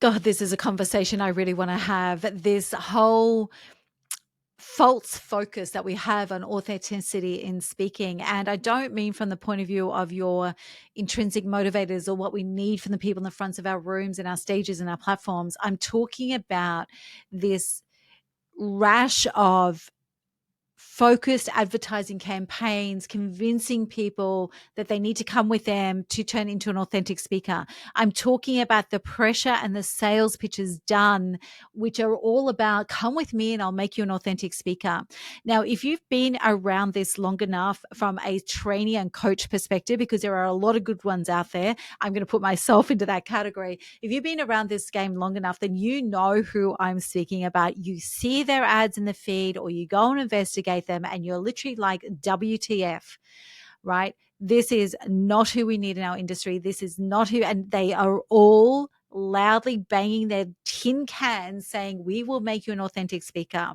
God, this is a conversation I really want to have. This whole false focus that we have on authenticity in speaking. And I don't mean from the point of view of your intrinsic motivators or what we need from the people in the fronts of our rooms and our stages and our platforms. I'm talking about this rash of focused advertising campaigns, convincing people that they need to come with them to turn into an authentic speaker. I'm talking about the pressure and the sales pitches done, which are all about come with me and I'll make you an authentic speaker. Now, if you've been around this long enough from a trainee and coach perspective, because there are a lot of good ones out there, I'm going to put myself into that category. If you've been around this game long enough, then you know who I'm speaking about. You see their ads in the feed or you go and investigate them and you're literally like, WTF, right? This is not who we need in our industry. This is not who, and they are all loudly banging their tin cans saying, we will make you an authentic speaker.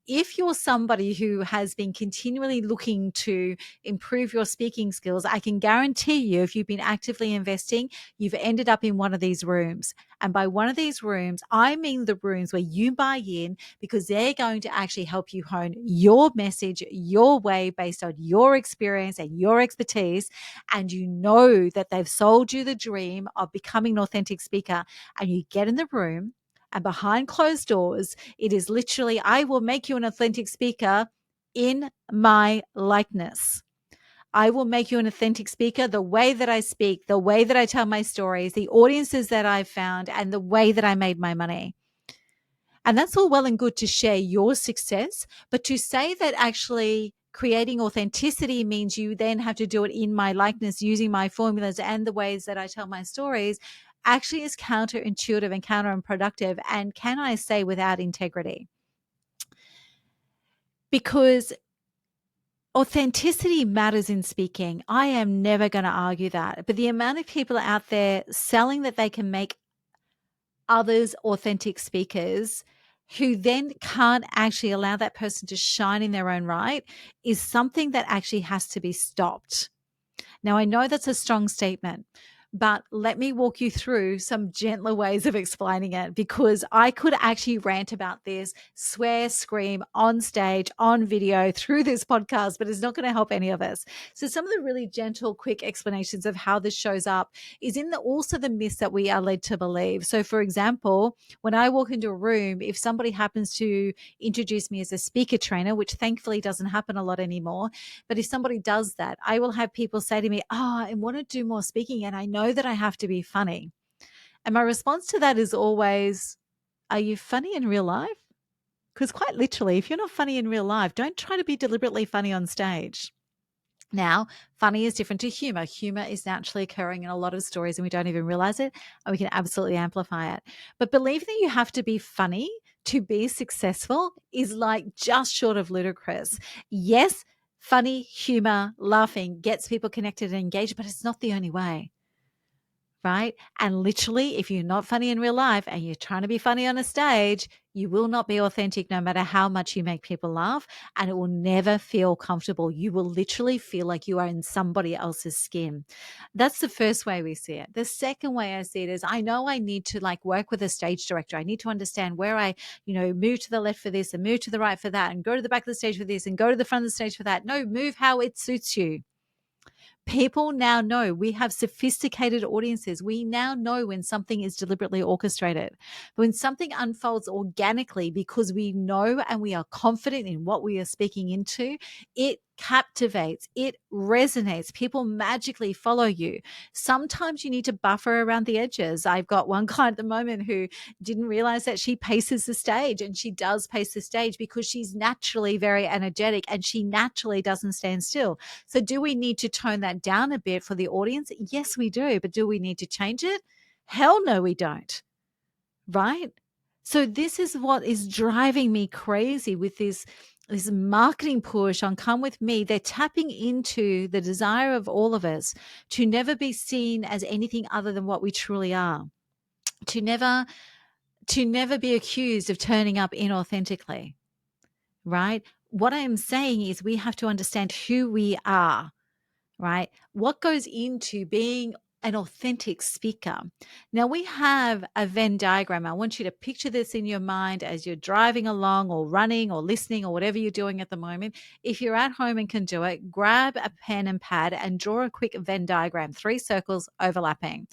If you're somebody who has been continually looking to improve your speaking skills, I can guarantee you, if you've been actively investing, you've ended up in one of these rooms. And by one of these rooms, I mean the rooms where you buy in because they're going to actually help you hone your message, your way based on your experience and your expertise. And you know that they've sold you the dream of becoming an authentic speaker. And you get in the room, and behind closed doors, it is literally, I will make you an authentic speaker in my likeness. I will make you an authentic speaker the way that I speak, the way that I tell my stories, the audiences that I've found, and the way that I made my money. And that's all well and good to share your success, but to say that actually creating authenticity means you then have to do it in my likeness using my formulas and the ways that I tell my stories actually is counterintuitive and counterproductive. And can I say without integrity? Because authenticity matters in speaking. I am never going to argue that. But the amount of people out there selling that they can make others authentic speakers who then can't actually allow that person to shine in their own right is something that actually has to be stopped. Now, I know that's a strong statement, but let me walk you through some gentler ways of explaining it, because I could actually rant about this, swear, scream on stage, on video, through this podcast, but it's not going to help any of us. So some of the really gentle, quick explanations of how this shows up is in also the myths that we are led to believe. So for example, when I walk into a room, if somebody happens to introduce me as a speaker trainer, which thankfully doesn't happen a lot anymore, but if somebody does that, I will have people say to me, I want to do more speaking and I know that I have to be funny. And my response to that is always, are you funny in real life? Because quite literally, if you're not funny in real life, don't try to be deliberately funny on stage. Now, funny is different to humor. Humor is naturally occurring in a lot of stories and we don't even realize it, and we can absolutely amplify it. But believing that you have to be funny to be successful is like just short of ludicrous. Yes, funny, humor, laughing gets people connected and engaged, but it's not the only way. Right? And literally, if you're not funny in real life and you're trying to be funny on a stage, you will not be authentic no matter how much you make people laugh, and it will never feel comfortable. You will literally feel like you are in somebody else's skin. That's the first way we see it. The second way I see it is I know I need to like work with a stage director. I need to understand where I, move to the left for this and move to the right for that and go to the back of the stage for this and go to the front of the stage for that. No, move how it suits you. People now know. We have sophisticated audiences. We now know when something is deliberately orchestrated. When something unfolds organically because we know and we are confident in what we are speaking into, it captivates, it resonates. People magically follow you. Sometimes you need to buffer around the edges. I've got one client at the moment who didn't realize that she paces the stage, and she does pace the stage because she's naturally very energetic and she naturally doesn't stand still. So do we need to tone that down a bit for the audience? Yes, we do. But do we need to change it? Hell no, we don't. Right? So this is what is driving me crazy with this marketing push on come with me. They're tapping into the desire of all of us to never be seen as anything other than what we truly are, to never be accused of turning up inauthentically, right? What I am saying is we have to understand who we are, right? What goes into being an authentic speaker. Now, we have a Venn diagram. I want you to picture this in your mind as you're driving along or running or listening or whatever you're doing at the moment. If you're at home and can do it, grab a pen and pad and draw a quick Venn diagram, 3 circles overlapping.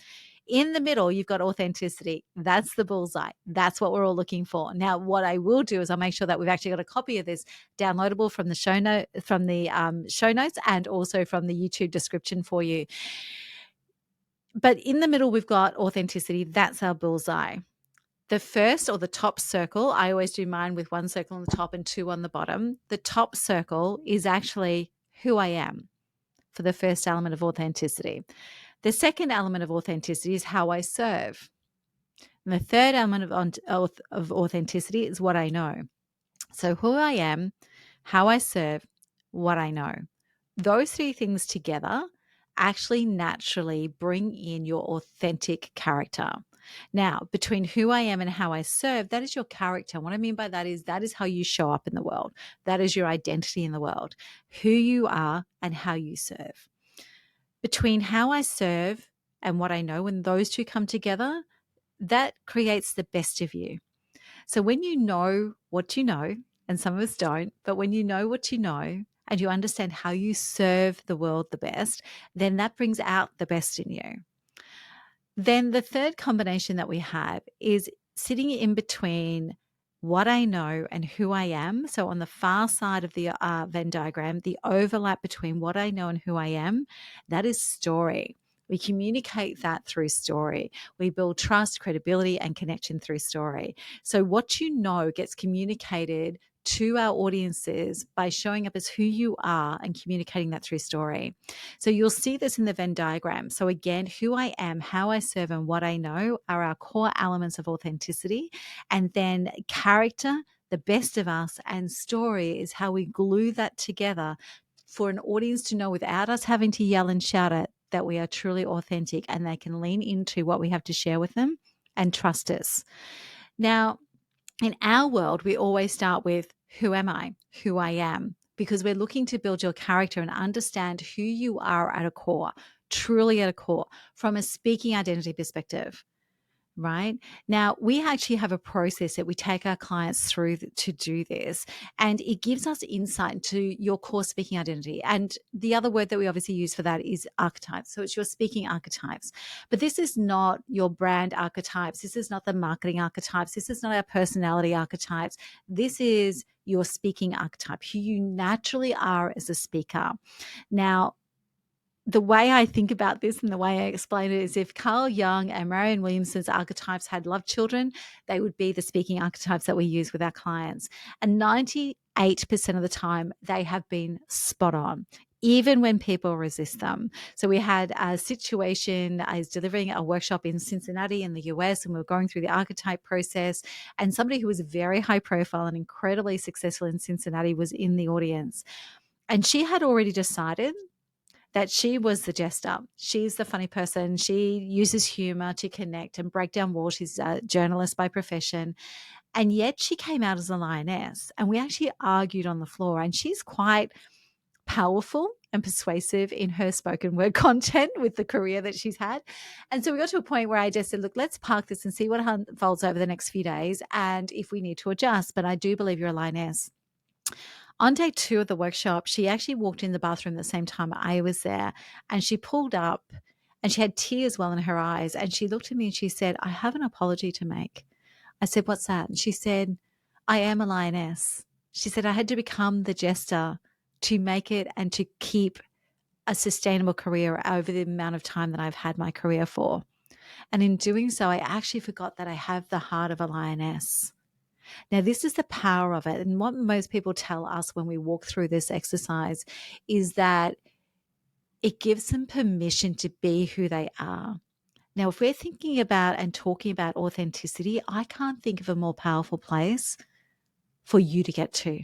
In the middle, you've got authenticity. That's the bullseye. That's what we're all looking for. Now, what I will do is I'll make sure that we've actually got a copy of this downloadable from the show notes and also from the YouTube description for you. But in the middle, we've got authenticity. That's our bullseye. The first or the top circle, I always do mine with 1 circle on the top and 2 on the bottom. The top circle is actually who I am for the first element of authenticity. The second element of authenticity is how I serve. And the third element of authenticity is what I know. So who I am, how I serve, what I know. Those 3 things together actually naturally bring in your authentic character. Now, between who I am and how I serve, that is your character. What I mean by that is how you show up in the world. That is your identity in the world, who you are and how you serve. Between how I serve and what I know, when those 2 come together, that creates the best of you. So when you know what you know, and some of us don't, but when you know what you know and you understand how you serve the world the best, then that brings out the best in you. Then the third combination that we have is sitting in between what I know and who I am. So on the far side of the Venn diagram, the overlap between what I know and who I am, that is story. We communicate that through story. We build trust, credibility, and connection through story. So what you know gets communicated to our audiences by showing up as who you are and communicating that through story. So you'll see this in the Venn diagram. So again, who I am, how I serve, and what I know are our core elements of authenticity. And then character, the best of us, and story is how we glue that together for an audience to know without us having to yell and shout it that we are truly authentic and they can lean into what we have to share with them and trust us. Now, in our world, we always start with who am I, who I am, because we're looking to build your character and understand who you are at a core, truly at a core, from a speaking identity perspective. Right now, we actually have a process that we take our clients through to do this, and it gives us insight into your core speaking identity. And the other word that we obviously use for that is archetypes. So it's your speaking archetypes. But this is not your brand archetypes. This is not the marketing archetypes. This is not our personality archetypes. This is your speaking archetype, who you naturally are as a speaker. Now, the way I think about this and the way I explain it is if Carl Jung and Marianne Williamson's archetypes had love children, they would be the speaking archetypes that we use with our clients. And 98% of the time, they have been spot on, even when people resist them. So we had a situation, I was delivering a workshop in Cincinnati in the US, and we were going through the archetype process, and somebody who was very high profile and incredibly successful in Cincinnati was in the audience. And she had already decided that she was the jester. She's the funny person. She uses humor to connect and break down walls. She's a journalist by profession. And yet she came out as a lioness. And we actually argued on the floor. And she's quite powerful and persuasive in her spoken word content with the career that she's had. And so we got to a point where I just said, look, let's park this and see what unfolds over the next few days and if we need to adjust. But I do believe you're a lioness. On day 2 of the workshop, she actually walked in the bathroom at the same time I was there, and she pulled up and she had tears well in her eyes, and she looked at me and she said, I have an apology to make. I said, what's that? And she said, I am a lioness. She said, I had to become the jester to make it and to keep a sustainable career over the amount of time that I've had my career for. And in doing so, I actually forgot that I have the heart of a lioness. Now, this is the power of it. And what most people tell us when we walk through this exercise is that it gives them permission to be who they are. Now, if we're thinking about and talking about authenticity, I can't think of a more powerful place for you to get to.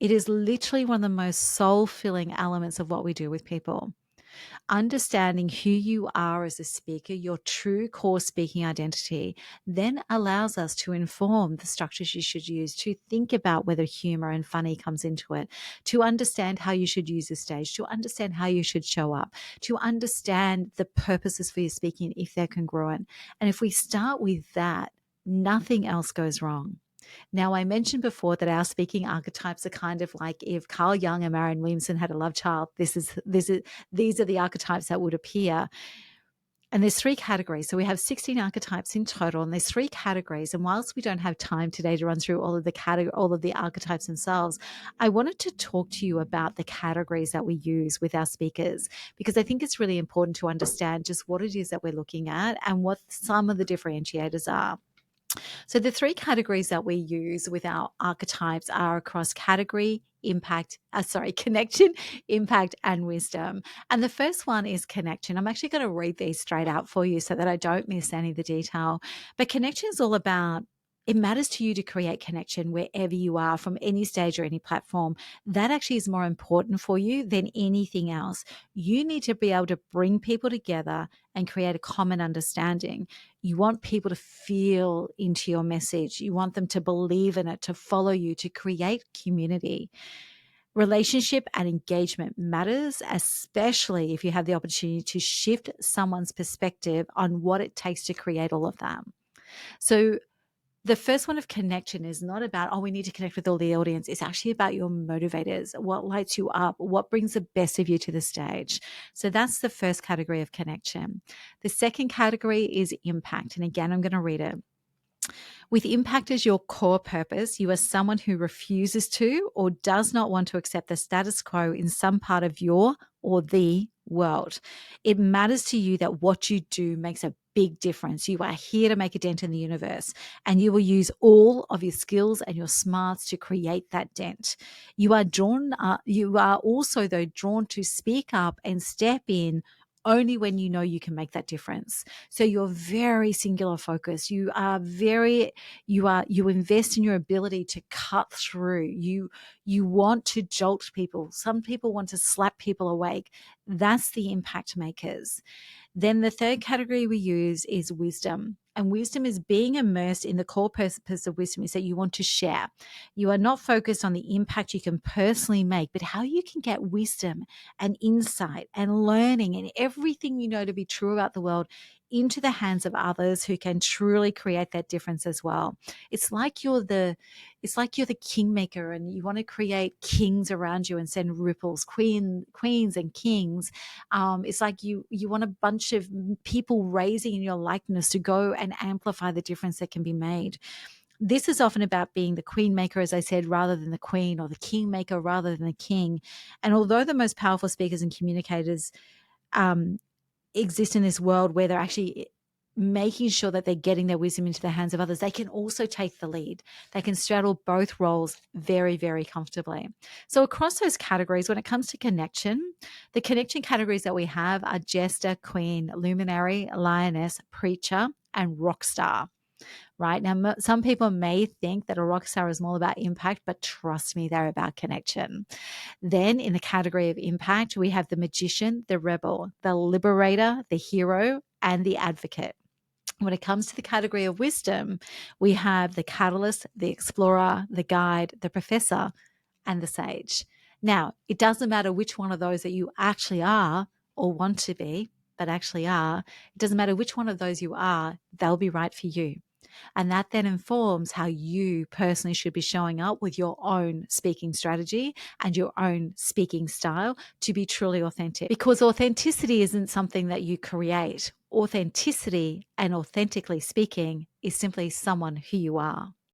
It is literally one of the most soul-filling elements of what we do with people. Understanding who you are as a speaker, your true core speaking identity, then allows us to inform the structures you should use, to think about whether humor and funny comes into it, to understand how you should use the stage, to understand how you should show up, to understand the purposes for your speaking if they're congruent. And if we start with that, nothing else goes wrong. Now, I mentioned before that our speaking archetypes are kind of like if Carl Jung and Marianne Williamson had a love child, these are the archetypes that would appear. And there's 3 categories. So we have 16 archetypes in total, and there's 3 categories. And whilst we don't have time today to run through all of the archetypes themselves, I wanted to talk to you about the categories that we use with our speakers, because I think it's really important to understand just what it is that we're looking at and what some of the differentiators are. So the 3 categories that we use with our archetypes are across category, connection, impact, and wisdom. And the first one is connection. I'm actually going to read these straight out for you so that I don't miss any of the detail. But connection is all about, it matters to you to create connection wherever you are, from any stage or any platform. That actually is more important for you than anything else. You need to be able to bring people together and create a common understanding. You want people to feel into your message. You want them to believe in it, to follow you, to create community. Relationship and engagement matters, especially if you have the opportunity to shift someone's perspective on what it takes to create all of that. So the first one of connection is not about, we need to connect with all the audience. It's actually about your motivators, what lights you up, what brings the best of you to the stage. So that's the first category of connection. The second category is impact. And again, I'm going to read it. With impact as your core purpose, you are someone who refuses to or does not want to accept the status quo in some part of your or the world. It matters to you that what you do makes a big difference. You are here to make a dent in the universe, and you will use all of your skills and your smarts to create that dent. You are also though drawn to speak up and step in only when you know you can make that difference. So you're very singular focused. You invest in your ability to cut through. You want to jolt people. Some people want to slap people awake. That's the impact makers. Then the third category we use is wisdom. And wisdom is being immersed in the core purpose of wisdom is that you want to share. You are not focused on the impact you can personally make, but how you can get wisdom and insight and learning and everything you know to be true about the world into the hands of others who can truly create that difference as well. It's like you're the kingmaker, and you want to create kings around you and send ripples, queens and kings. It's like you want a bunch of people raising in your likeness to go and amplify the difference that can be made. This is often about being the queen maker, as I said, rather than the queen, or the king maker rather than the king. And although the most powerful speakers and communicators exist in this world where they're actually making sure that they're getting their wisdom into the hands of others, they can also take the lead. They can straddle both roles very, very comfortably. So across those categories, when it comes to connection, the connection categories that we have are jester, queen, luminary, lioness, preacher, and rock star. Right now, some people may think that a rock star is more about impact, but trust me, they're about connection. Then in the category of impact, we have the magician, the rebel, the liberator, the hero, and the advocate. When it comes to the category of wisdom, we have the catalyst, the explorer, the guide, the professor, and the sage. Now, it doesn't matter which one of those that you actually are or want to be, but actually are. It doesn't matter which one of those you are, they'll be right for you. And that then informs how you personally should be showing up with your own speaking strategy and your own speaking style to be truly authentic. Because authenticity isn't something that you create. Authenticity and authentically speaking is simply someone who you are.